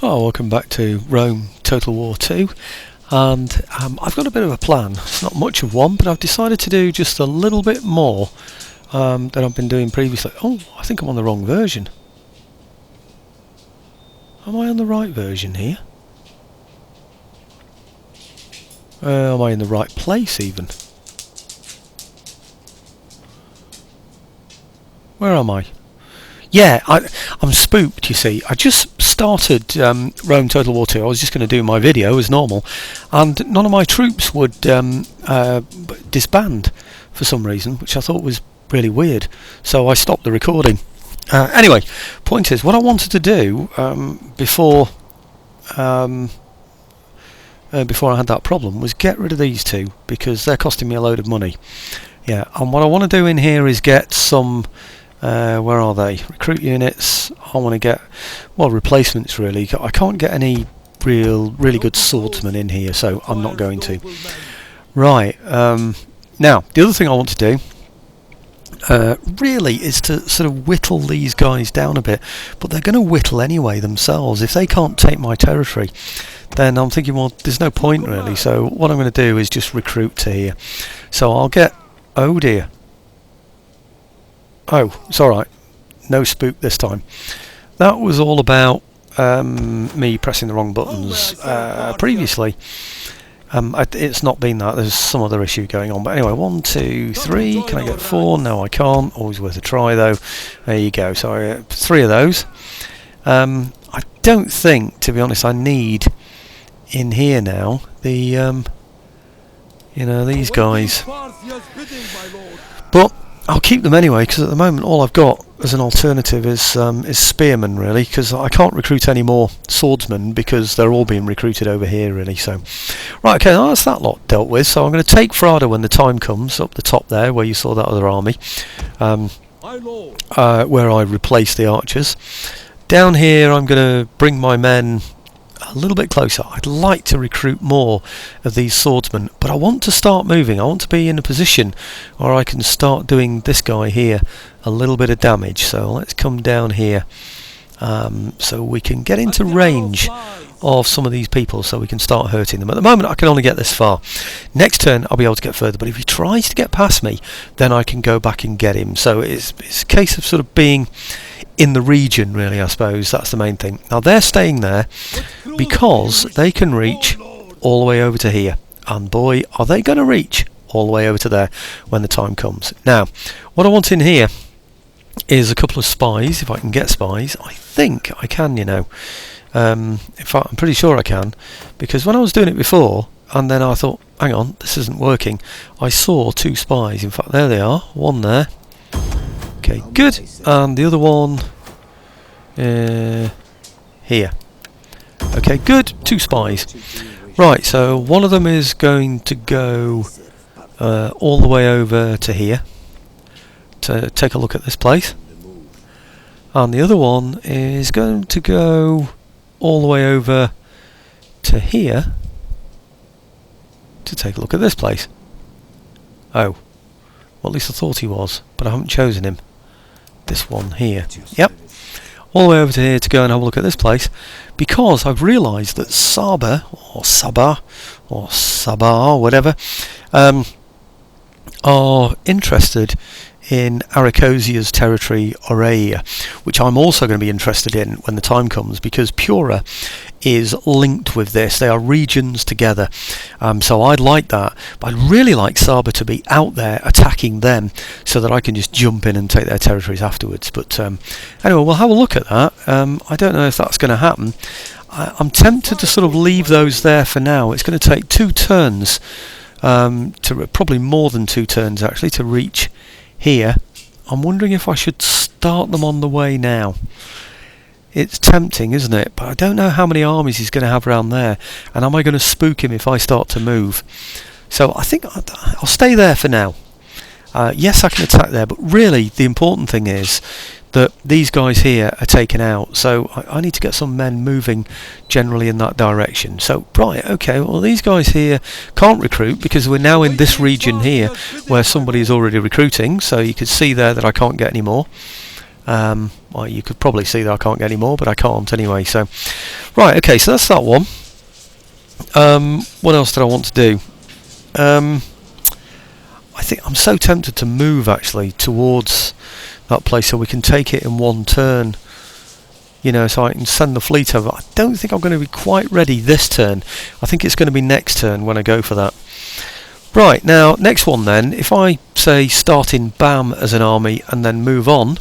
Oh, welcome back to Rome Total War 2, and I've got a bit of a plan. It's not much of one, but I've decided to do just a little bit more than I've been doing previously. Oh, I think I'm on the wrong version. Am I on the right version here? Am I in the right place even? Where am I? Yeah, I'm spooked, you see. I just started Rome Total War 2. I was just going to do my video as normal, and none of my troops would disband for some reason, which I thought was really weird. So I stopped the recording. Anyway, point is, what I wanted to do before I had that problem was get rid of these two, because they're costing me a load of money. Yeah, and what I want to do in here is get some... where are they? Recruit units. I want to get, well, replacements really. I can't get any really good swordsmen in here, so I'm not going to. Right. Now, the other thing I want to do really is to sort of whittle these guys down a bit, but they're going to whittle anyway themselves. If they can't take my territory, then I'm thinking, well, there's no point really. So what I'm going to do is just recruit to here. So I'll get, oh dear. Oh, it's alright. No spook this time. That was all about me pressing the wrong buttons previously. It's not been that. There's some other issue going on. But anyway, 1, 2, 3. Can I get 4? No, I can't. Always worth a try, though. There you go. So I get 3 of those. I don't think, to be honest, I need in here now the these guys. But I'll keep them anyway, because at the moment all I've got as an alternative is spearmen, really, because I can't recruit any more swordsmen because they're all being recruited over here, really. So, right, okay, that's that lot dealt with. So I'm going to take Frada when the time comes, up the top there where you saw that other army, where I replace the archers. Down here I'm going to bring my men a little bit closer. I'd like to recruit more of these swordsmen, but I want to start moving. I want to be in a position where I can start doing this guy here a little bit of damage. So let's come down here so we can get into range of some of these people, so we can start hurting them. At the moment I can only get this far. Next turn I'll be able to get further, but if he tries to get past me, then I can go back and get him. So it's a case of sort of being in the region, really. I suppose that's the main thing. Now they're staying there because they can reach all the way over to here, and boy are they going to reach all the way over to there when the time comes. Now what I want in here is a couple of spies, if I can get spies. I think I can, in fact I'm pretty sure I can, because when I was doing it before and then I thought, hang on, this isn't working, I saw 2 spies. In fact, there they are, one there. Okay, good, and the other one here. Okay, good, 2 spies. Right, so one of them is going to go all the way over to here to take a look at this place, and the other one is going to go all the way over to here to take a look at this place. Oh, well, at least I thought he was, but I haven't chosen him. This one here. Yep. All the way over to here to go and have a look at this place, because I've realised that Sabah, whatever, are interested in Aracosia's territory, Aurea, which I'm also going to be interested in when the time comes, because Pura is linked with this. They are regions together, so I'd like that, but I'd really like Sabah to be out there attacking them so that I can just jump in and take their territories afterwards. But anyway, we'll have a look at that. I don't know if that's going to happen. I'm tempted to sort of leave those there for now. It's going to take 2 turns, probably more than 2 turns actually, to reach here. I'm wondering if I should start them on the way now. It's tempting, isn't it? But I don't know how many armies he's going to have around there, and am I going to spook him if I start to move? So I think I'll stay there for now. Yes, I can attack there, but really the important thing is that these guys here are taken out, so I need to get some men moving generally in that direction. So, right, okay, well these guys here can't recruit because we're now in this region here where somebody is already recruiting, so you can see there that I can't get any more. Well, you could probably see that I can't get any more, but I can't anyway. So, Right, okay, so that's that one. What else did I want to do? I think I'm so tempted to move actually towards that place so we can take it in one turn. You know, so I can send the fleet over. I don't think I'm going to be quite ready this turn. I think it's going to be next turn when I go for that. Right, now, next one then. If I, say, start in BAM as an army and then move on,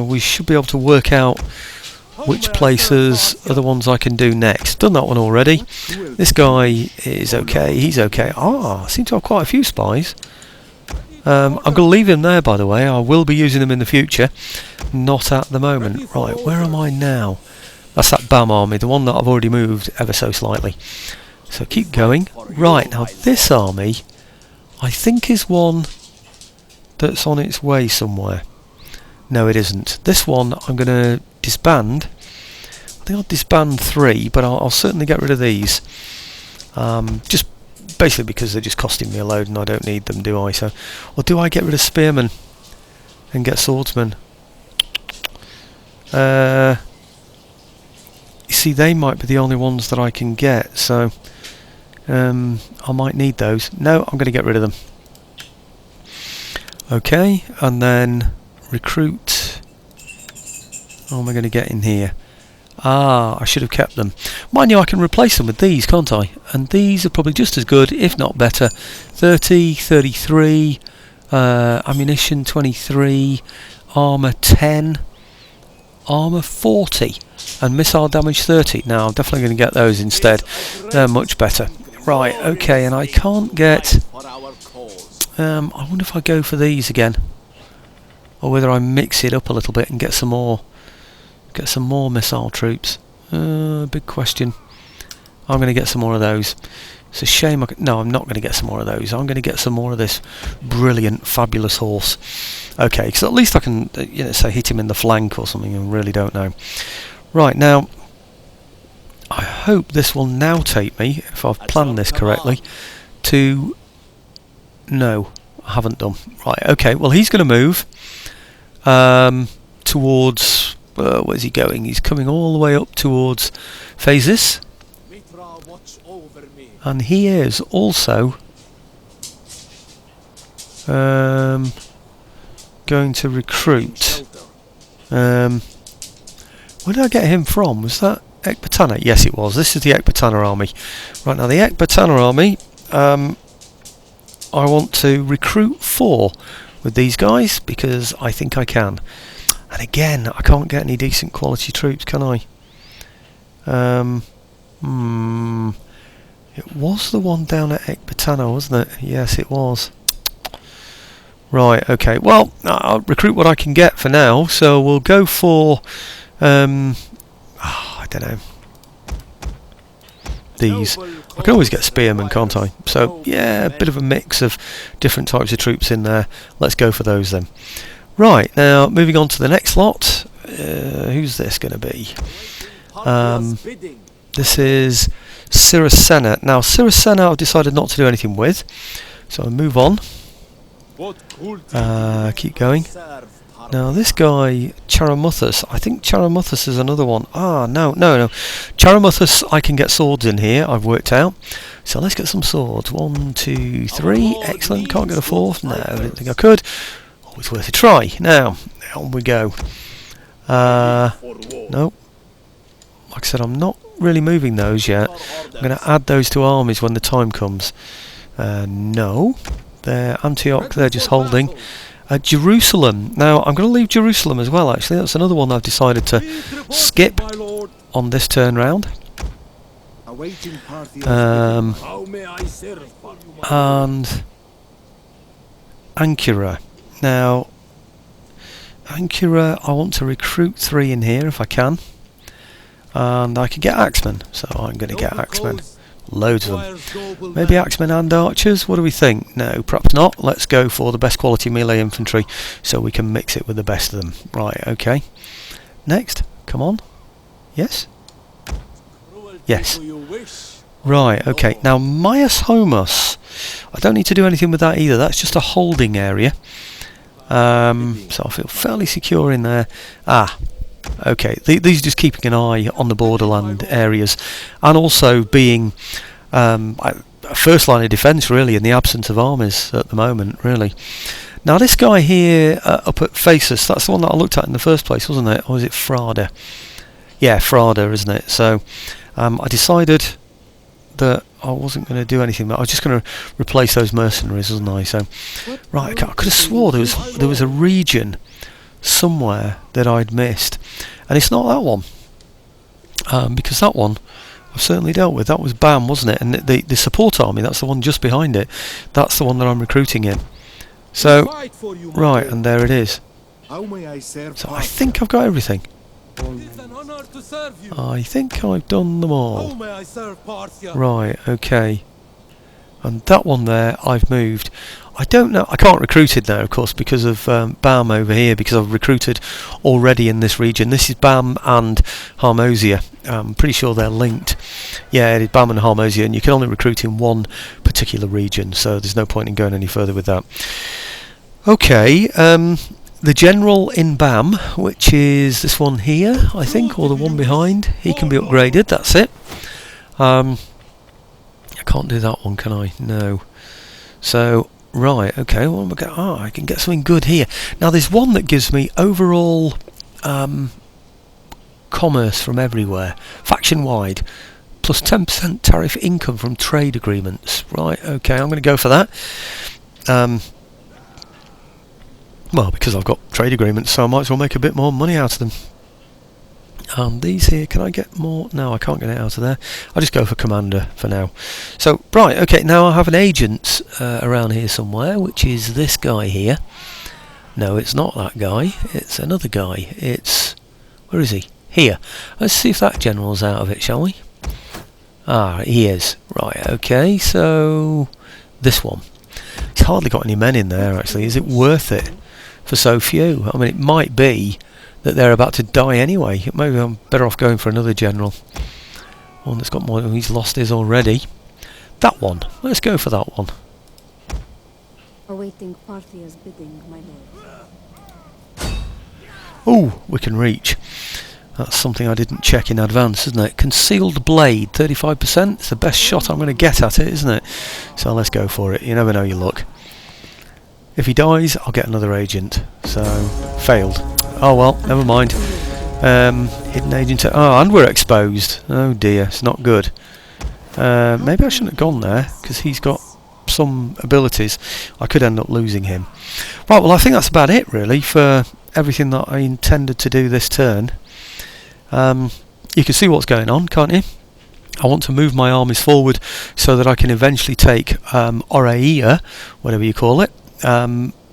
we should be able to work out which places are the ones I can do next. Done that one already. This guy is okay. He's okay. I seem to have quite a few spies. I'm going to leave him there, by the way. I will be using them in the future. Not at the moment. Right, where am I now? That's that BAM army, the one that I've already moved ever so slightly. So keep going. Right, now this army, I think is one that's on its way somewhere. No, it isn't. This one I'm going to disband. I think I'll disband 3, but I'll certainly get rid of these. Just basically because they're just costing me a load and I don't need them, do I? So, or do I get rid of spearmen and get swordsmen? You see, they might be the only ones that I can get, so I might need those. No, I'm going to get rid of them. Okay, and then recruit. What am I going to get in here? I should have kept them. Mind you, I can replace them with these, can't I? And these are probably just as good, if not better. 30, 33, ammunition 23, armour 10, armour 40, and missile damage 30. Now, I'm definitely going to get those instead. They're much better. Right, okay, and I can't get... I wonder if I go for these again. Or whether I mix it up a little bit and get some more missile troops. Big question. I'm going to get some more of those. It's a shame. No, I'm not going to get some more of those. I'm going to get some more of this brilliant, fabulous horse. Okay, because at least I can, say hit him in the flank or something. I really don't know. Right, now, I hope this will now take me, if I've planned this correctly, to... No, I haven't done. Right, okay, well he's going to move towards... where's he going? He's coming all the way up towards Phasis. And he is also going to recruit. Where did I get him from? Was that Ecbatana? Yes, it was. This is the Ecbatana army. Right, now the Ecbatana army, I want to recruit 4 with these guys because I think I can. And again, I can't get any decent quality troops, can I? It was the one down at Ecbatana, wasn't it? Yes, it was. Right, okay. Well, I'll recruit what I can get for now. So we'll go for... I don't know. These. I can always get spearmen, can't I? So, yeah, a bit of a mix of different types of troops in there. Let's go for those then. Right, now moving on to the next lot. Who's this going to be? This is Siracena. Now, Siracena I've decided not to do anything with. So I'll move on. Keep going. Now, this guy, Charamuthus, I think Charamuthus is another one. No. Charamuthus, I can get swords in here, I've worked out. So let's get some swords. 1, 2, 3. Excellent. Can't get a 4th. No, I didn't think I could. Always worth a try. Now, on we go. Nope. Like I said, I'm not really moving those yet. I'm going to add those to armies when the time comes. No. They're Antioch, they're just holding. Jerusalem. Now, I'm going to leave Jerusalem as well, actually. That's another one I've decided to skip on this turn round. And Ankara. Now, Ankara, I want to recruit 3 in here if I can. And I can get axemen, so I'm going to get axemen. Loads of them. Maybe axemen and archers? What do we think? No, perhaps not. Let's go for the best quality melee infantry so we can mix it with the best of them. Right, okay. Next. Come on. Yes? Yes. Right, okay. Now, Myas Homus. I don't need to do anything with that either. That's just a holding area. So I feel fairly secure in there. Okay, these are just keeping an eye on the borderland areas, and also being first line of defence really in the absence of armies at the moment, really. Now this guy here up at Phasis, that's the one that I looked at in the first place, wasn't it? Or was it Frada? Yeah, Frada, isn't it? So I decided that I wasn't going to do anything, but I was just going to replace those mercenaries, wasn't I? So, right, I could have swore there was a region somewhere that I'd missed, and it's not that one, because that one I've certainly dealt with. That was BAM, wasn't it? And the support army, that's the one just behind it, that's the one that I'm recruiting in. So right, and there it is. So I think I've got everything. I think I've done them all. Right, okay. And that one there I've moved. I don't know, I can't recruit it there of course because of BAM over here, because I've recruited already in this region. This is BAM and Harmosia. I'm pretty sure they're linked. Yeah, it is BAM and Harmosia, and you can only recruit in one particular region, so there's no point in going any further with that. Okay, the general in BAM, which is this one here, I think, or the one behind, he can be upgraded, that's it. I can't do that one, can I? No. So, right, okay, what am I going? I can get something good here. Now, there's one that gives me overall commerce from everywhere, faction-wide, plus 10% tariff income from trade agreements. Right, okay, I'm going to go for that. Well, because I've got trade agreements, so I might as well make a bit more money out of them. These here, can I get more? No, I can't get it out of there. I'll just go for commander for now. So, right, okay, now I have an agent around here somewhere, which is this guy here. No, it's not that guy. It's another guy. It's... where is he? Here. Let's see if that general's out of it, shall we? Ah, he is. Right, okay, so... this one. He's hardly got any men in there, actually. Is it worth it for so few? I mean, it might be that they're about to die anyway. Maybe I'm better off going for another general. One that's got more. He's lost his already. That one. Let's go for that one. Awaiting Parthia's bidding, my lord. Oh, we can reach. That's something I didn't check in advance, isn't it? Concealed blade, 35%. It's the best shot I'm going to get at it, isn't it? So let's go for it. You never know your luck. If he dies, I'll get another agent. So, failed. Oh well, never mind. Hidden agent. Oh, and we're exposed. Oh dear, it's not good. Maybe I shouldn't have gone there, because he's got some abilities. I could end up losing him. Right, well I think that's about it really for everything that I intended to do this turn. You can see what's going on, can't you? I want to move my armies forward so that I can eventually take Oreia, whatever you call it,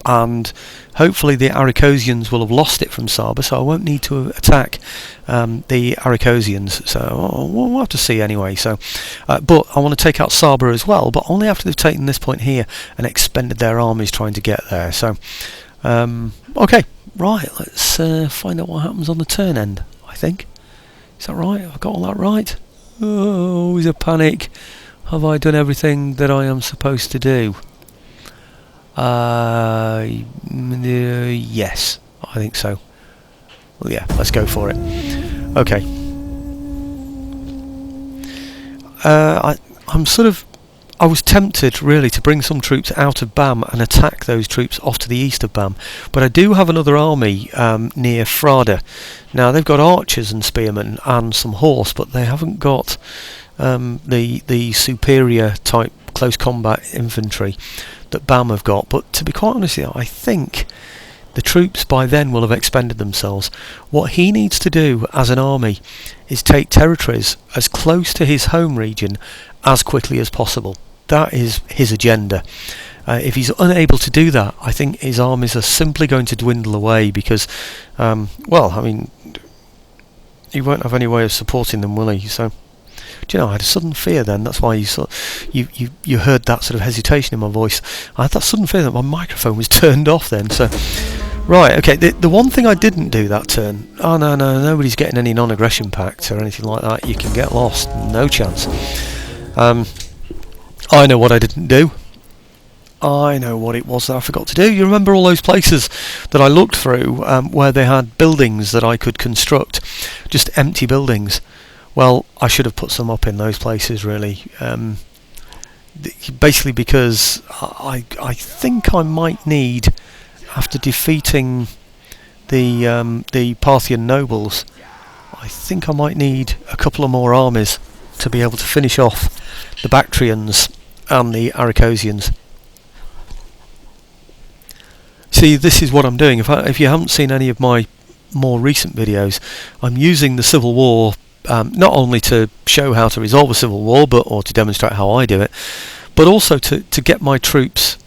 and hopefully the Arikosians will have lost it from Saba, so I won't need to attack the Arikosians. So we'll have to see anyway. So, but I want to take out Saba as well, but only after they've taken this point here and expended their armies trying to get there. So, okay, right. Let's find out what happens on the turn end. I think. Is that right? Have I got all that right? Oh, always a panic. Have I done everything that I am supposed to do? Yes, I think so. Well, yeah, let's go for it. Okay. I was tempted really to bring some troops out of BAM and attack those troops off to the east of BAM, but I do have another army near Frada. Now they've got archers and spearmen and some horse, but they haven't got the superior type close combat infantry that BAM have got. But to be quite honest with you, I think the troops by then will have expended themselves. What he needs to do as an army is take territories as close to his home region as quickly as possible. That is his agenda. If he's unable to do that, I think his armies are simply going to dwindle away because, well, I mean, he won't have any way of supporting them, will he? So, do you know, I had a sudden fear then. That's why you heard that sort of hesitation in my voice. I had that sudden fear that my microphone was turned off then. So, right, okay. The one thing I didn't do that turn. Oh no, nobody's getting any non-aggression pact or anything like that. You can get lost. No chance. I know what I didn't do. I know what it was that I forgot to do. You remember all those places that I looked through where they had buildings that I could construct, just empty buildings? Well, I should have put some up in those places, really. Basically because I think I might need, after defeating the Parthian nobles, I think I might need a couple of more armies to be able to finish off the Bactrians and the Arachosians. See, this is what I'm doing. If you haven't seen any of my more recent videos, I'm using the Civil War not only to show how to resolve a civil war, or to demonstrate how I do it, but also to get my troops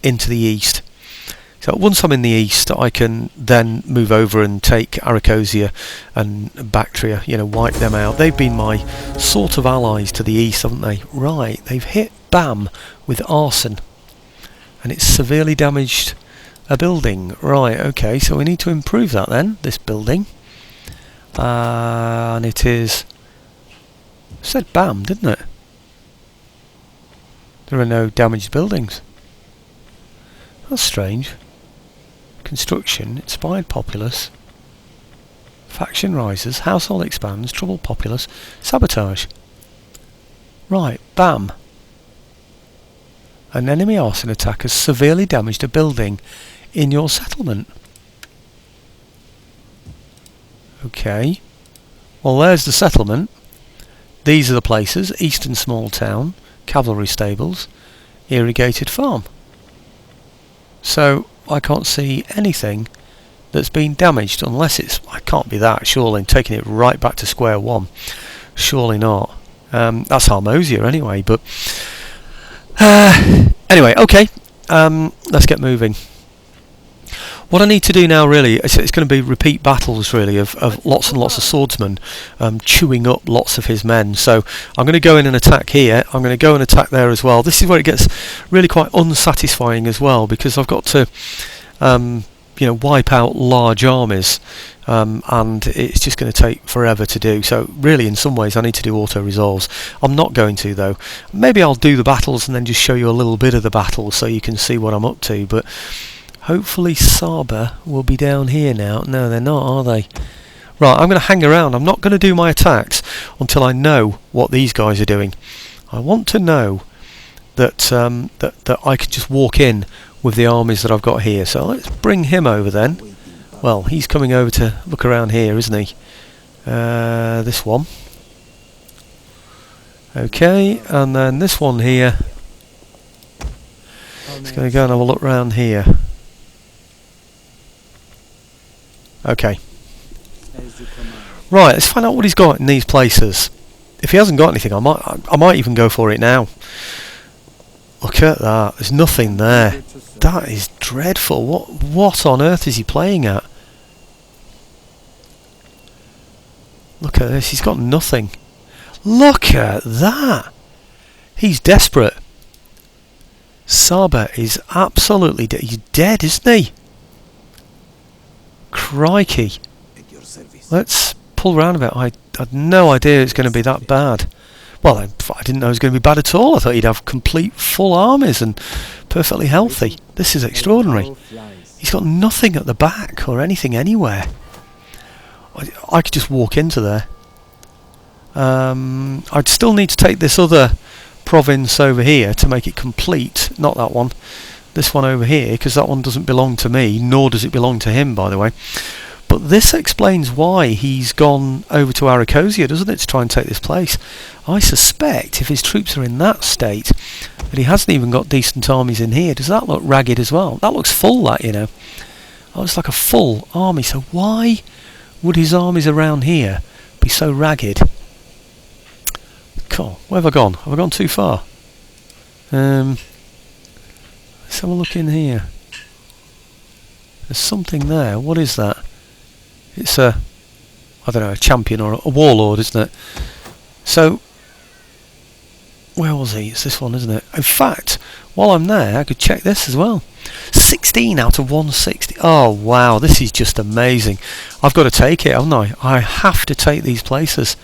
into the east. So once I'm in the east, I can then move over and take Arachosia and Bactria, wipe them out. They've been my sort of allies to the east, haven't they? Right, they've hit Bam with arson, and it's severely damaged a building. Right, okay, so we need to improve that then, this building. And it is... it said Bam, didn't it? There are no damaged buildings. That's strange. Construction, inspired populace, faction rises, household expands, troubled populace, sabotage. Right, Bam. An enemy arson attack has severely damaged a building in your settlement. Okay. Well, there's the settlement. These are the places: Eastern Small Town, Cavalry Stables, Irrigated Farm. So I can't see anything that's been damaged, unless it's... I can't be that, surely, taking it right back to square one. Surely not. That's Harmosia anyway, but... anyway, okay. Let's get moving. What I need to do now, really, it's going to be repeat battles, really, of lots and lots of swordsmen chewing up lots of his men. So I'm going to go in and attack here. I'm going to go and attack there as well. This is where it gets really quite unsatisfying as well, because I've got to, wipe out large armies, and it's just going to take forever to do. So really, in some ways, I need to do auto resolves. I'm not going to, though. Maybe I'll do the battles and then just show you a little bit of the battles so you can see what I'm up to. But hopefully Saba will be down here now. No, they're not, are they? Right, I'm going to hang around. I'm not going to do my attacks until I know what these guys are doing. I want to know that that I can just walk in with the armies that I've got here. So let's bring him over then. Well, he's coming over to look around here, isn't he? This one. Okay, and then this one here. He's going to go and have a look around here. Okay. Right, let's find out what he's got in these places. If he hasn't got anything, I might even go for it now. Look at that. There's nothing there. That is dreadful. What on earth is he playing at? Look at this. He's got nothing. Look at that. He's desperate. Saba is absolutely dead. He's dead, isn't he? Crikey. Let's pull round a bit. I had no idea it's going to be that bad. Well, I didn't know it was going to be bad at all. I thought he'd have complete full armies and perfectly healthy. This is extraordinary. He's got nothing at the back or anything anywhere. I could just walk into there. I'd still need to take this other province over here to make it complete. Not that one. This one over here, because that one doesn't belong to me, nor does it belong to him, by the way. But this explains why he's gone over to Arachosia, doesn't it, to try and take this place. I suspect if his troops are in that state, that he hasn't even got decent armies in here. Does that look ragged as well? That looks full, that, you know. That looks like a full army. So why would his armies around here be so ragged? Cool. Where have I gone? Have I gone too far? Let's have a look in here. There's something there. What is that? It's I don't know, a champion or a warlord, isn't it? So, where was he? It's this one, isn't it? In fact, while I'm there, I could check this as well. 16 out of 160. Oh, wow, this is just amazing. I've got to take it, haven't I? I have to take these places.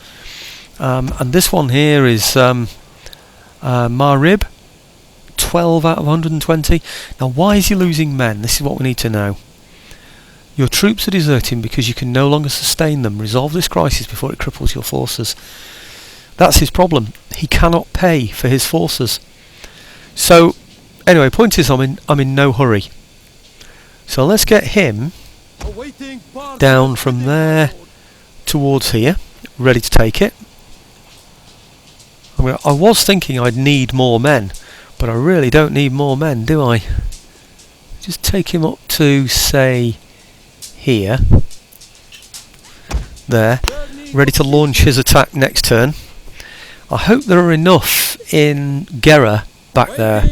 And this one here is Marib. 12 out of 120. Now, why is he losing men? This is what we need to know. Your troops are deserting because you can no longer sustain them. Resolve this crisis before it cripples your forces. That's his problem. He cannot pay for his forces. So, anyway, point is, I'm in no hurry. So let's get him down from there towards here, ready to take it. I was thinking I'd need more men, but I really don't need more men, do I? Just take him up to, say, here. There. Ready to launch his attack next turn. I hope there are enough in Gera back there,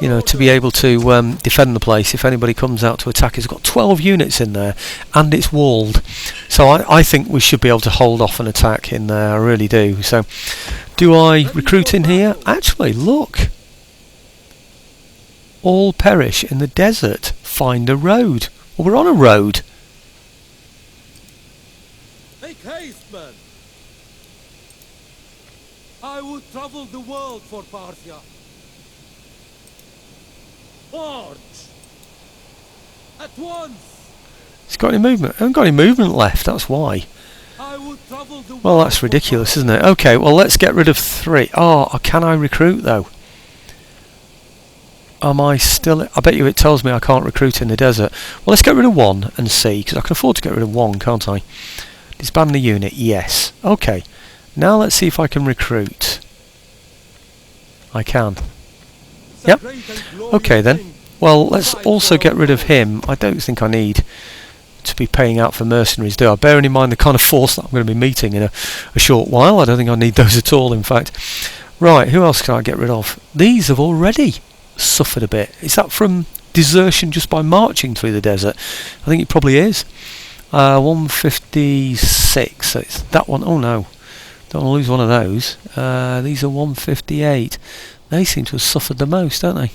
you know, to be able to defend the place if anybody comes out to attack. It's got 12 units in there and it's walled, so I think we should be able to hold off an attack in there. I really do. So do I recruit in here? Actually, look, all perish in the desert, find a road. Well, we're on a road. Make haste, man. I would travel the world for Parthia. March! At once! It's got any movement? I haven't got any movement left, that's why. I would travel the Well, that's ridiculous, isn't it? Okay, well, let's get rid of 3. Oh, can I recruit, though? Am I still... I bet you it tells me I can't recruit in the desert. Well, let's get rid of 1 and see, because I can afford to get rid of 1, can't I? Disband the unit, yes. Okay, now let's see if I can recruit. I can. Yep. Okay then. Well, let's also get rid of him. I don't think I need to be paying out for mercenaries, do I? Bearing in mind the kind of force that I'm going to be meeting in a short while, I don't think I need those at all, in fact. Right, who else can I get rid of? These have already suffered a bit. Is that from desertion just by marching through the desert? I think it probably is. 156. So it's that one. Oh no. Don't want to lose one of those. These are 158. They seem to have suffered the most, don't they?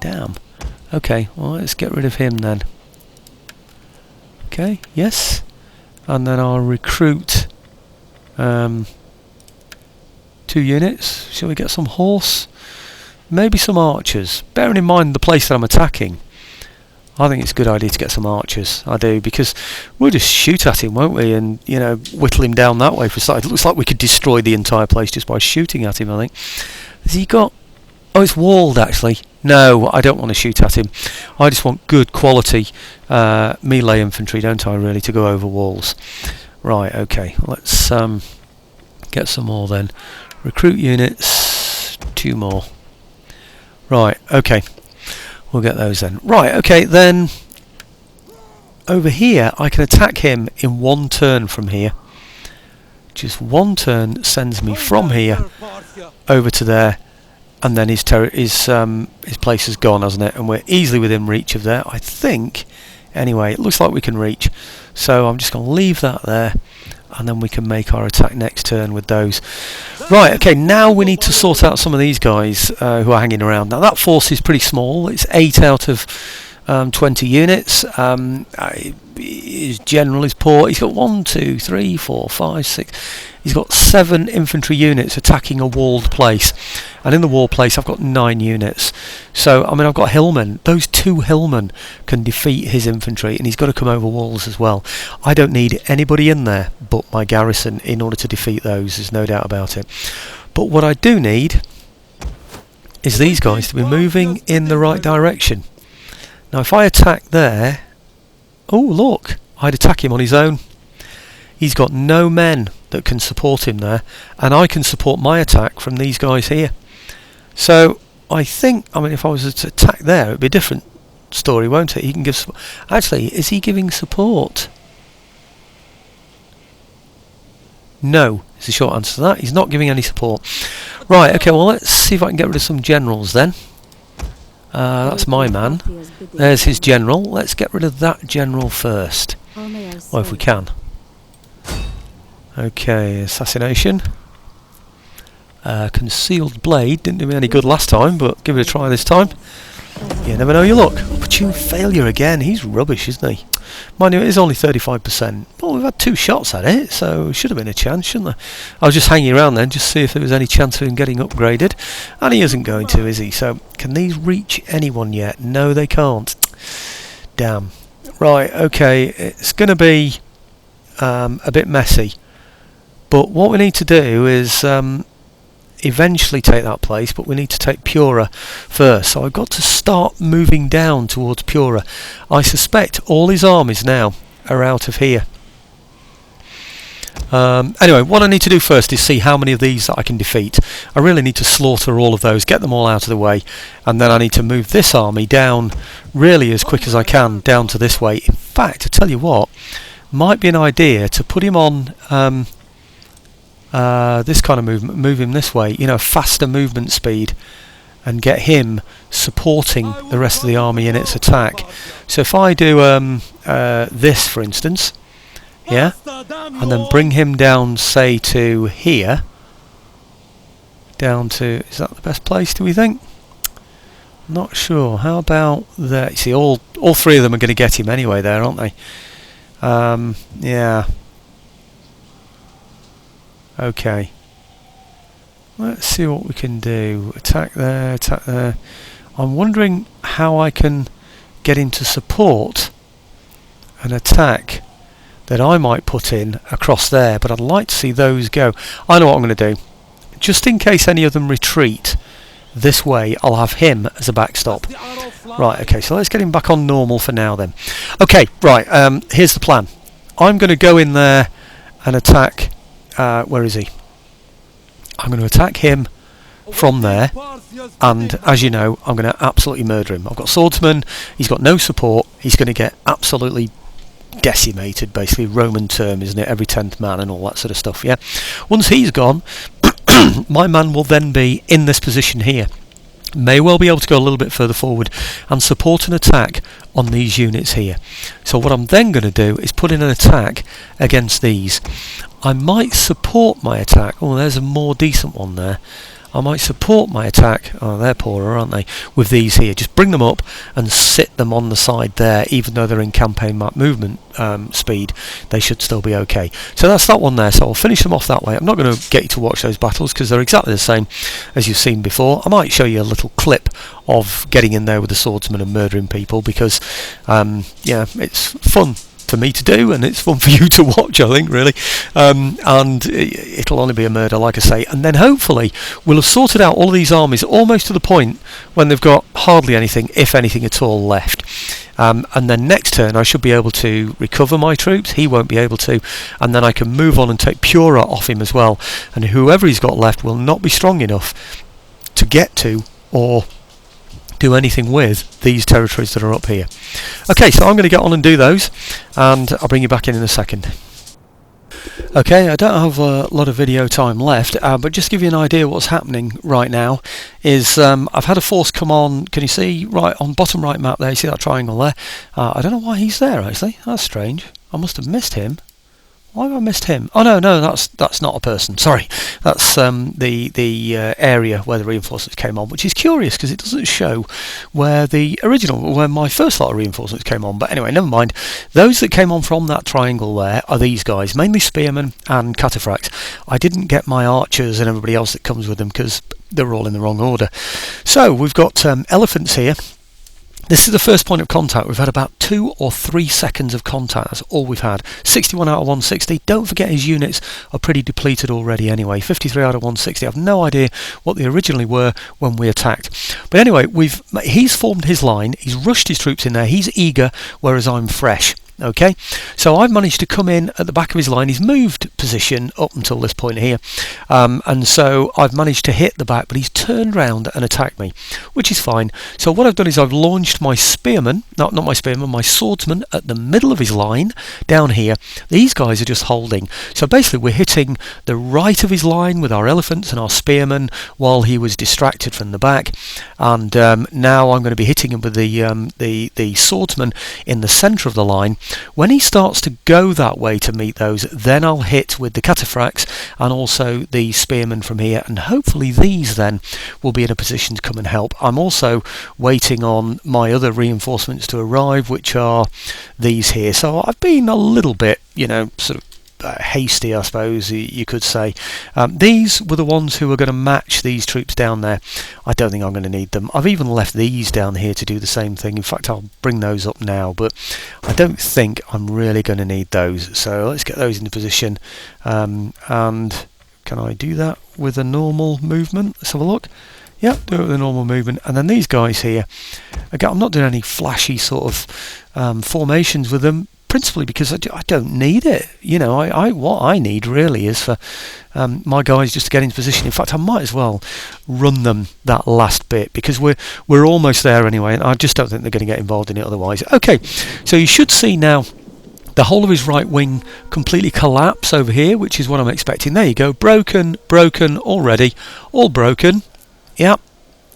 Damn. Okay, well, let's get rid of him then. Okay, yes. And then I'll recruit 2 units. Shall we get some horse? Maybe some archers. Bearing in mind the place that I'm attacking, I think it's a good idea to get some archers. I do, because we'll just shoot at him, won't we? And, you know, whittle him down that way for a start. It looks like we could destroy the entire place just by shooting at him, I think. Has he got... Oh, it's walled, actually. No, I don't want to shoot at him. I just want good quality melee infantry, don't I, really, to go over walls. Right, okay. Let's get some more then. Recruit units. 2 more. Right, okay. We'll get those then. Right, okay, then over here I can attack him in 1 turn from here. Just 1 turn sends me from here over to there, and then his place is gone, hasn't it? And we're easily within reach of there, I think. Anyway, it looks like we can reach, so I'm just going to leave that there, and then we can make our attack next turn with those. Right, okay, now we need to sort out some of these guys who are hanging around. Now that force is pretty small. It's 8 out of 20 units. His general is poor. He's got 1, 2, 3, 4, 5, 6. He's got 7 infantry units attacking a walled place, and in the walled place I've got 9 units. So I mean, I've got hillmen. Those 2 hillmen can defeat his infantry, and he's got to come over walls as well. I don't need anybody in there but my garrison in order to defeat those. There's no doubt about it. But what I do need is these guys to be moving in the right direction. Now if I attack there, oh look, I'd attack him on his own. He's got no men that can support him there, and I can support my attack from these guys here. So I think, I mean, if I was to attack there, it'd be a different story, won't it? He can give support. Actually, is he giving support? No, is the short answer to that. He's not giving any support. Right, okay, well let's see if I can get rid of some generals then. That's my man. There's his general. Let's get rid of that general first. Well, if we can. Okay, assassination. Concealed blade. Didn't do me any good last time, but give it a try this time. You never know your luck. Opportune failure again. He's rubbish, isn't he? Mind you, it is only 35%. Well, we've had 2 shots at it, so should have been a chance, shouldn't there? I was just hanging around then, just to see if there was any chance of him getting upgraded. And he isn't going to, is he? So, can these reach anyone yet? No, they can't. Damn. Right, okay, it's going to be a bit messy. But what we need to do is eventually take that place, but we need to take Pura first. So I've got to start moving down towards Pura. I suspect all his armies now are out of here. Anyway, what I need to do first is see how many of these that I can defeat. I really need to slaughter all of those, get them all out of the way, and then I need to move this army down really as quick as I can down to this way. In fact, I tell you what, might be an idea to put him on this kind of movement, move him this way, faster movement speed, and get him supporting the rest of the army in its attack. So if I do this, for instance, yeah, and then bring him down, say, to here, down to, is that the best place, do we think? Not sure. How about there? You see, all 3 of them are going to get him anyway there, aren't they? Yeah. Okay. Let's see what we can do. Attack there, attack there. I'm wondering how I can get him to support an attack that I might put in across there, but I'd like to see those go. I know what I'm going to do. Just in case any of them retreat this way, I'll have him as a backstop. Right, okay, so let's get him back on normal for now then. Okay, right, here's the plan. I'm going to go in there and attack, where is he? I'm going to attack him from there, and as you know, I'm going to absolutely murder him. I've got swordsman, he's got no support, he's going to get absolutely decimated, basically. Roman term, isn't it? Every 10th man and all that sort of stuff, yeah? Once he's gone, my man will then be in this position here. May well be able to go a little bit further forward and support an attack on these units here. So what I'm then going to do is put in an attack against these. I might support my attack. Oh, there's a more decent one there. I might support my attack, oh they're poorer aren't they, with these here. Just bring them up and sit them on the side there, even though they're in campaign map movement speed, they should still be okay. So that's that one there, so I'll finish them off that way. I'm not going to get you to watch those battles because they're exactly the same as you've seen before. I might show you a little clip of getting in there with the swordsman and murdering people because, yeah, it's fun for me to do, and it's fun for you to watch, I think, really. And it'll only be a murder, like I say, and then hopefully we'll have sorted out all of these armies almost to the point when they've got hardly anything, if anything at all, left. And then next turn I should be able to recover my troops, he won't be able to, and then I can move on and take Pura off him as well, and whoever he's got left will not be strong enough to get to or do anything with these territories that are up here. Okay, so I'm going to get on and do those, and I'll bring you back in a second. Okay, I don't have a lot of video time left, but just to give you an idea what's happening right now is I've had a force come on. Can you see right on bottom right map there? You see that triangle there? I don't know why he's there actually. That's strange. I must have missed him. Why have I missed him? Oh no, that's not a person. Sorry, that's the area where the reinforcements came on, which is curious because it doesn't show where my first lot of reinforcements came on. But anyway, never mind. Those that came on from that triangle there are these guys, mainly spearmen and cataphracts. I didn't get my archers and everybody else that comes with them because they're all in the wrong order. So we've got elephants here. This is the first point of contact. We've had about 2 or 3 seconds of contact. That's all we've had. 61 out of 160. Don't forget his units are pretty depleted already anyway. 53 out of 160. I've no idea what they originally were when we attacked. But anyway, he's formed his line. He's rushed his troops in there. He's eager, whereas I'm fresh. Okay, so I've managed to come in at the back of his line. He's moved position up until this point here, and so I've managed to hit the back, but he's turned round and attacked me, which is fine. So what I've done is I've launched my spearman, not my spearman, my swordsman at the middle of his line down here. These guys are just holding. So basically we're hitting the right of his line with our elephants and our spearmen while he was distracted from the back, and now I'm going to be hitting him with the swordsman in the centre of the line. When he starts to go that way to meet those, then I'll hit with the cataphracts and also the spearmen from here, and hopefully these then will be in a position to come and help. I'm also waiting on my other reinforcements to arrive, which are these here. So I've been a little bit, sort of hasty, I suppose you could say. These were the ones who were going to match these troops down there. I don't think I'm going to need them. I've even left these down here to do the same thing. In fact, I'll bring those up now, but I don't think I'm really going to need those. So let's get those into position. And can I do that with a normal movement? Let's have a look. Yeah, do it with a normal movement. And then these guys here, again, I'm not doing any flashy sort of formations with them, principally because I don't need it. What I need really is for my guys just to get into position. In fact, I might as well run them that last bit because we're almost there anyway, and I just don't think they're going to get involved in it otherwise. Okay, so you should see now the whole of his right wing completely collapse over here, which is what I'm expecting. There you go, broken already, all broken. Yep.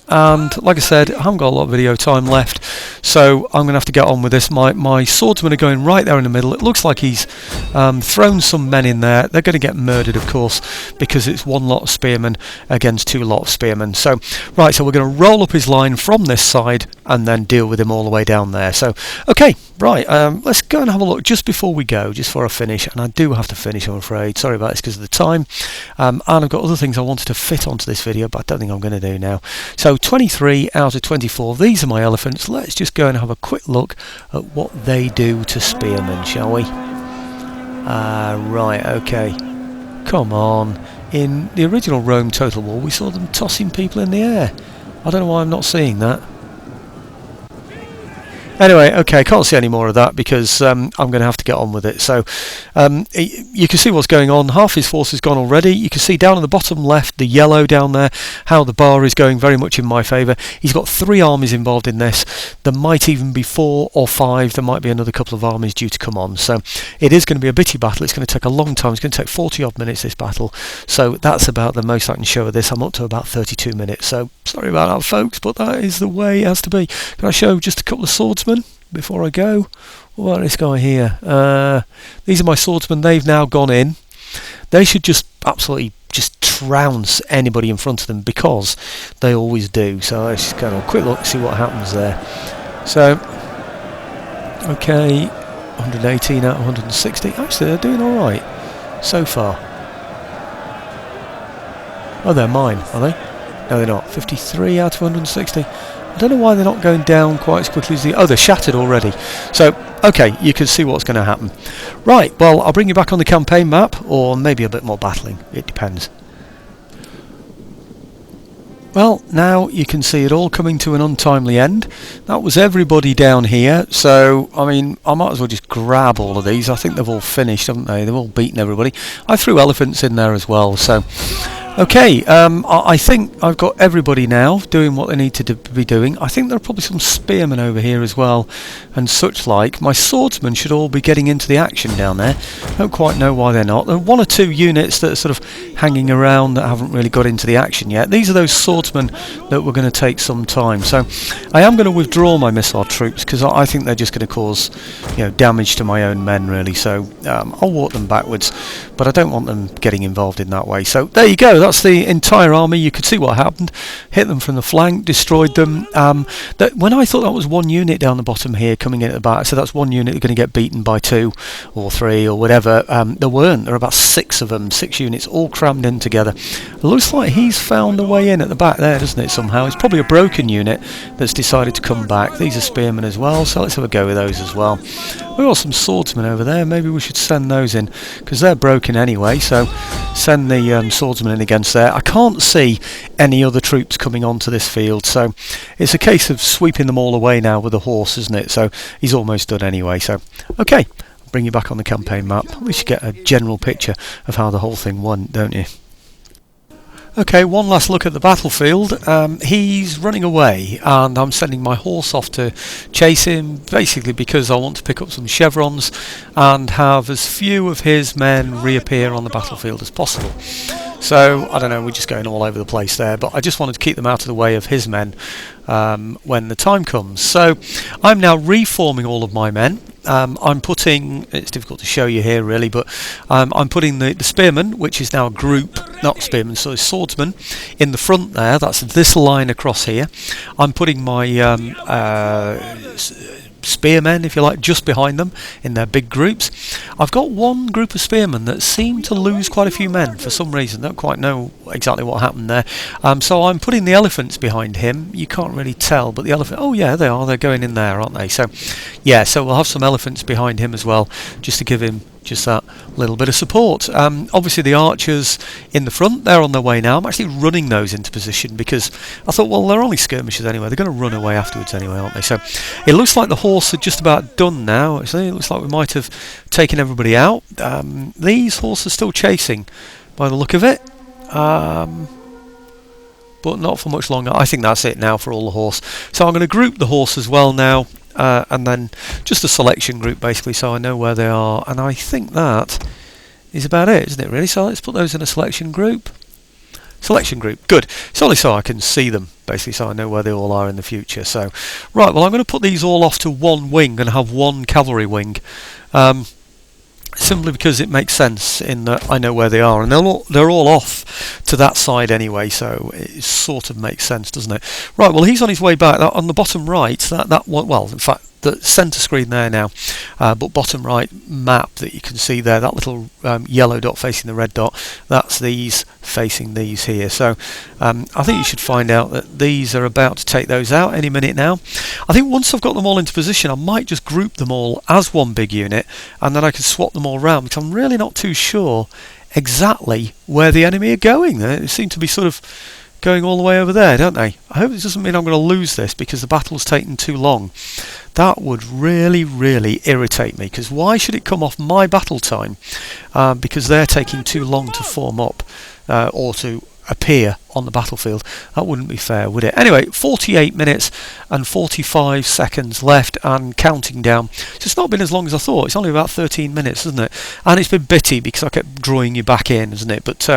And like I said, I haven't got a lot of video time left, so I'm going to have to get on with this. My swordsmen are going right there in the middle. It looks like he's thrown some men in there. They're going to get murdered, of course, because it's one lot of spearmen against two lot of spearmen. So we're going to roll up his line from this side and then deal with him all the way down there. So, okay, right, let's go and have a look just before we go, just before I finish. And I do have to finish, I'm afraid. Sorry about this because of the time. And I've got other things I wanted to fit onto this video, but I don't think I'm going to do now. So 23 out of 24. These are my elephants. Let's just go and have a quick look at what they do to spearmen, shall we? Right, okay. Come on. In the original Rome Total War, we saw them tossing people in the air. I don't know why I'm not seeing that. Anyway, okay, I can't see any more of that because I'm going to have to get on with it. So you can see what's going on. Half his force has gone already. You can see down on the bottom left, the yellow down there, how the bar is going very much in my favour. He's got 3 armies involved in this. There might even be 4 or 5. There might be another couple of armies due to come on. So it is going to be a bitty battle. It's going to take a long time. It's going to take 40 odd minutes, this battle. So that's about the most I can show of this. I'm up to about 32 minutes. So sorry about that, folks, but that is the way it has to be. Can I show just a couple of swordsmen before I go? What about this guy here? These are my swordsmen. They've now gone in. They should just absolutely just trounce anybody in front of them because they always do. So let's just go and have a quick look, see what happens there. So okay, 118 out of 160. Actually, they're doing all right so far. Oh, they're mine, are they? No, they're not. 53 out of 160. I don't know why they're not going down quite as quickly as the... Oh, they're shattered already. So, okay, you can see what's going to happen. Right, well, I'll bring you back on the campaign map, or maybe a bit more battling. It depends. Well, now you can see it all coming to an untimely end. That was everybody down here, so, I mean, I might as well just grab all of these. I think they've all finished, haven't they? They've all beaten everybody. I threw elephants in there as well, so... Okay, I think I've got everybody now doing what they need to be doing. I think there are probably some spearmen over here as well and such like. My swordsmen should all be getting into the action down there. I don't quite know why they're not. There are 1 or 2 units that are sort of hanging around that haven't really got into the action yet. These are those swordsmen that were going to take some time. So I am going to withdraw my missile troops because I think they're just going to cause damage to my own men really. So I'll walk them backwards, but I don't want them getting involved in that way. So there you go. That's the entire army. You could see what happened. Hit them from the flank, destroyed them. When I thought that was 1 unit down the bottom here coming in at the back, so that's 1 unit going to get beaten by 2 or 3 or whatever. There weren't. There were about 6 of them, 6 units all crammed in together. It looks like he's found a way in at the back there, doesn't it, somehow? It's probably a broken unit that's decided to come back. These are spearmen as well, so let's have a go with those as well. We've got some swordsmen over there. Maybe we should send those in because they're broken anyway, so send the swordsmen in against there. I can't see any other troops coming onto this field, so it's a case of sweeping them all away now with a horse, isn't it? So he's almost done anyway. So okay, I'll bring you back on the campaign map. At least you get a general picture of how the whole thing went, don't you? Okay, one last look at the battlefield. He's running away and I'm sending my horse off to chase him, basically because I want to pick up some chevrons and have as few of his men reappear on the battlefield as possible. So I don't know, we're just going all over the place there, but I just wanted to keep them out of the way of his men when the time comes. So I'm now reforming all of my men. I'm putting, it's difficult to show you here really, but I'm putting the spearmen, which is now a group, not spearmen, so swordsmen, in the front there. That's this line across here. I'm putting my spearmen, if you like, just behind them in their big groups. I've got one group of spearmen that seem to lose quite a few men for some reason. Don't quite know exactly what happened there. So I'm putting the elephants behind him. You can't really tell, but the elephant, oh yeah, they are, they're going in there, aren't they? So yeah, so we'll have some elephants behind him as well, just to give him just that little bit of support. Obviously the archers in the front, they're on their way now. I'm actually running those into position because I thought, well, they're only skirmishers anyway, they're going to run away afterwards anyway, aren't they? So it looks like the horse are just about done now. Actually, it looks like we might have taken everybody out. These horses are still chasing by the look of it, but not for much longer. I think that's it now for all the horse. So I'm going to group the horse as well now, and then just a selection group basically, so I know where they are, and I think that is about it, isn't it really? So let's put those in a selection group. Selection group, good. It's only so I can see them basically, so I know where they all are in the future. So right, well, I'm going to put these all off to one wing and have one cavalry wing, simply because it makes sense in that I know where they are, and they're all off to that side anyway, so it sort of makes sense, doesn't it? Right, well, he's on his way back. On the bottom right, that one, well, in fact, the centre screen there now, but bottom right map that you can see there, that little yellow dot facing the red dot, that's these facing these here. So I think you should find out that these are about to take those out any minute now. I think once I've got them all into position, I might just group them all as one big unit, and then I can swap them all around, because I'm really not too sure exactly where the enemy are going. They seem to be sort of going all the way over there, don't they? I hope it doesn't mean I'm going to lose this because the battle's taken too long. That would really, really irritate me, because why should it come off my battle time? Because they're taking too long to form up or to appear on the battlefield. That wouldn't be fair, would it? Anyway, 48 minutes and 45 seconds left and counting down. So it's not been as long as I thought. It's only about 13 minutes, isn't it? And it's been bitty because I kept drawing you back in, isn't it? But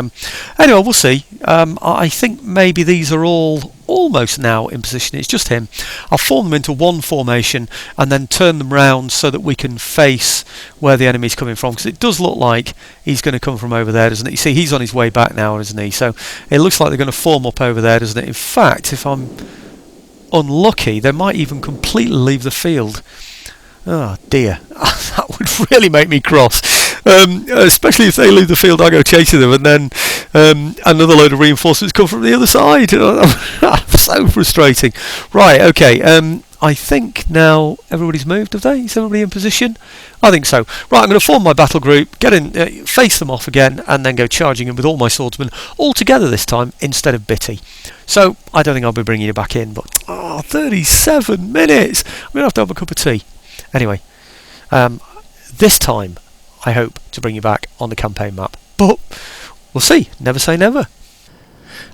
anyway, we'll see. I think maybe these are all almost now in position. It's just him. I'll form them into one formation and then turn them round so that we can face where the enemy's coming from, because it does look like he's going to come from over there, doesn't it? You see, he's on his way back now, isn't he? So it looks like they're going to form up over there, doesn't it? In fact, if I'm unlucky, they might even completely leave the field. Oh dear, that would really make me cross. Especially if they leave the field, I go chasing them, and then another load of reinforcements come from the other side. So frustrating. Right, okay. I think now everybody's moved, have they? Is everybody in position? I think so. Right, I'm going to form my battle group, get in, face them off again, and then go charging in with all my swordsmen all together this time instead of bitty. So I don't think I'll be bringing you back in, but 37 minutes. I'm going to have a cup of tea. Anyway, this time I hope to bring you back on the campaign map, but we'll see. Never say never.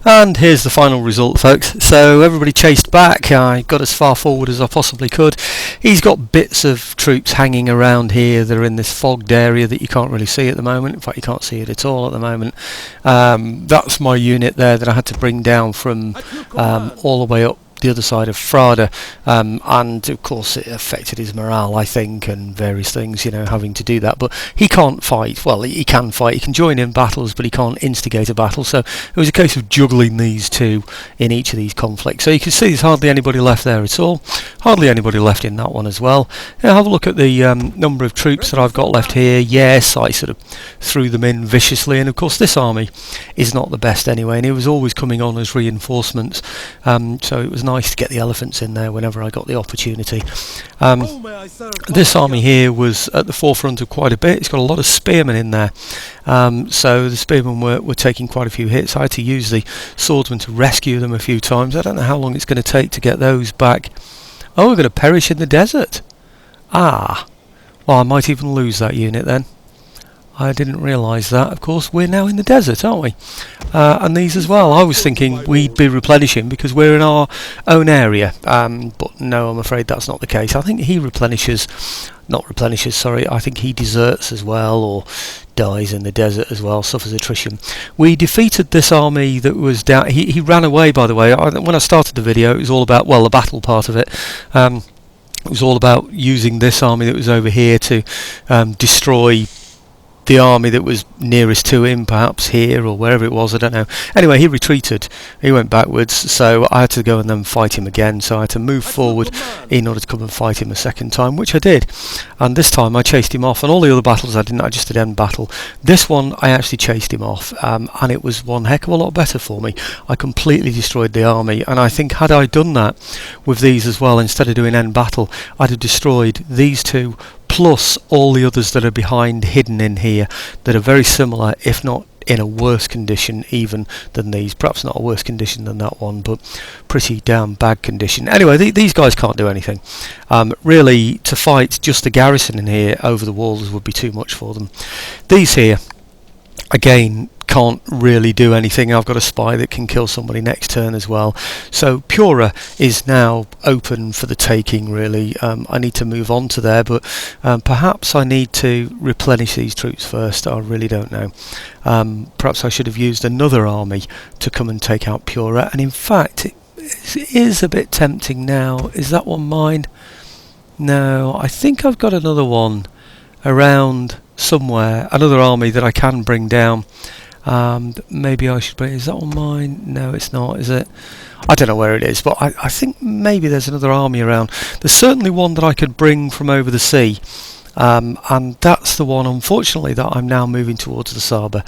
And here's the final result, folks. So everybody chased back. I got as far forward as I possibly could. He's got bits of troops hanging around here that are in this fogged area that you can't really see at the moment. In fact, you can't see it at all at the moment. That's my unit there that I had to bring down from all the way up the other side of Frada, and of course it affected his morale, I think, and various things, you know, having to do that. But he can't fight. Well, he can fight, he can join in battles, but he can't instigate a battle. So it was a case of juggling these two in each of these conflicts. So you can see there's hardly anybody left there at all. Hardly anybody left in that one as well. Now have a look at the number of troops that I've got left here. Yes, I sort of threw them in viciously, and of course this army is not the best anyway, and it was always coming on as reinforcements, so it was nice to get the elephants in there whenever I got the opportunity. This army here was at the forefront of quite a bit. It's got a lot of spearmen in there, so the spearmen were taking quite a few hits. I had to use the swordsmen to rescue them a few times. I don't know how long it's going to take to get those back. Oh, we're going to perish in the desert. Well, I might even lose that unit then. I didn't realise that. Of course, we're now in the desert, aren't we? And these as well. I was thinking we'd be replenishing because we're in our own area, but no, I'm afraid that's not the case. I think he replenishes not replenishes, sorry, I think he deserts as well, or dies in the desert as well, suffers attrition. We defeated this army that was down. He ran away, by the way. When I started the video, it was all about, well, the battle part of it. It was all about using this army that was over here to destroy the army that was nearest to him, perhaps here or wherever it was, I don't know. Anyway, he retreated, he went backwards, so I had to go and then fight him again, so I had to move forward in order to come and fight him a second time, which I did. And this time I chased him off, and all the other battles I didn't, I just did end battle. This one I actually chased him off, and it was one heck of a lot better for me. I completely destroyed the army, and I think had I done that with these as well, instead of doing end battle, I'd have destroyed these two, plus all the others that are behind, hidden in here, that are very similar, if not in a worse condition even than these. Perhaps not a worse condition than that one, but pretty damn bad condition. Anyway, these guys can't do anything. Really, to fight just the garrison in here over the walls would be too much for them. These here, again, can't really do anything. I've got a spy that can kill somebody next turn as well. So Pura is now open for the taking, really. I need to move on to there, but perhaps I need to replenish these troops first. I really don't know. Perhaps I should have used another army to come and take out Pura. And in fact, it is a bit tempting now. Is that one mine? No, I think I've got another one around somewhere. Another army that I can bring down. Maybe I should bring, is that one mine? No, it's not, is it? I don't know where it is, but I think maybe there's another army around. There's certainly one that I could bring from over the sea, and that's the one, unfortunately, that I'm now moving towards the Saba,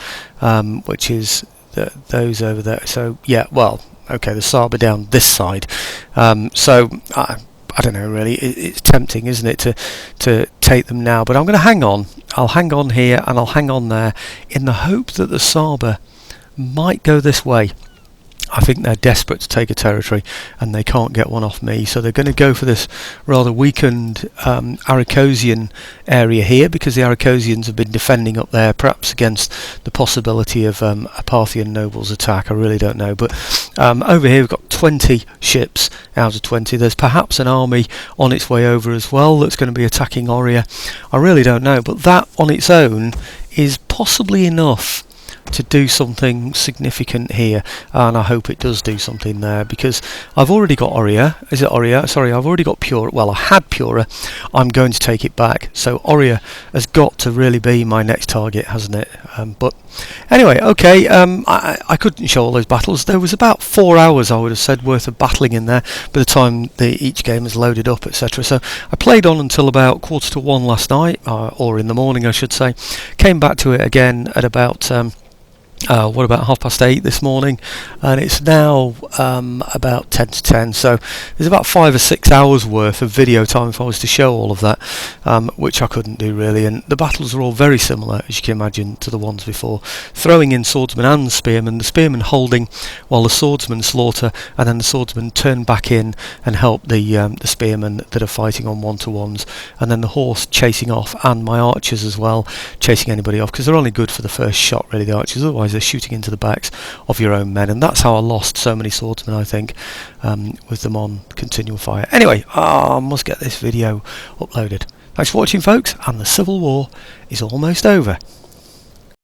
which is those over there. So yeah, well, okay, the Saba down this side. So I don't know, really. It's tempting, isn't it, to take them now? But I'm going to hang on. I'll hang on here and I'll hang on there in the hope that the Saba might go this way. I think they're desperate to take a territory and they can't get one off me, so they're going to go for this rather weakened Aracosian area here, because the Aracosians have been defending up there, perhaps against the possibility of a Parthian noble's attack. I really don't know, but over here we've got 20 ships out of 20. There's perhaps an army on its way over as well that's going to be attacking Oria. I really don't know, but that on its own is possibly enough to do something significant here, and I hope it does do something there, because I've already got Oria. Is it Oria? Sorry, I've already got Pura. Well, I had Pura. I'm going to take it back. So Oria has got to really be my next target, hasn't it? But anyway, okay. I couldn't show all those battles. There was about 4 hours, I would have said, worth of battling in there by the time each game is loaded up, etc. So I played on until about 1:45 last night, or in the morning, I should say. Came back to it again at about what about 8:30 this morning, and it's now about 10 to 10, so there's about 5 or 6 hours worth of video time if I was to show all of that, which I couldn't do really. And the battles are all very similar, as you can imagine, to the ones before, throwing in swordsmen and spearmen, the spearmen holding while the swordsmen slaughter, and then the swordsmen turn back in and help the spearmen that are fighting on one-to-ones, and then the horse chasing off, and my archers as well chasing anybody off, because they're only good for the first shot really, the archers, otherwise they're shooting into the backs of your own men, and that's how I lost so many swordsmen, I think, with them on continual fire. Anyway, I must get this video uploaded. Thanks for watching, folks, and the Civil War is almost over.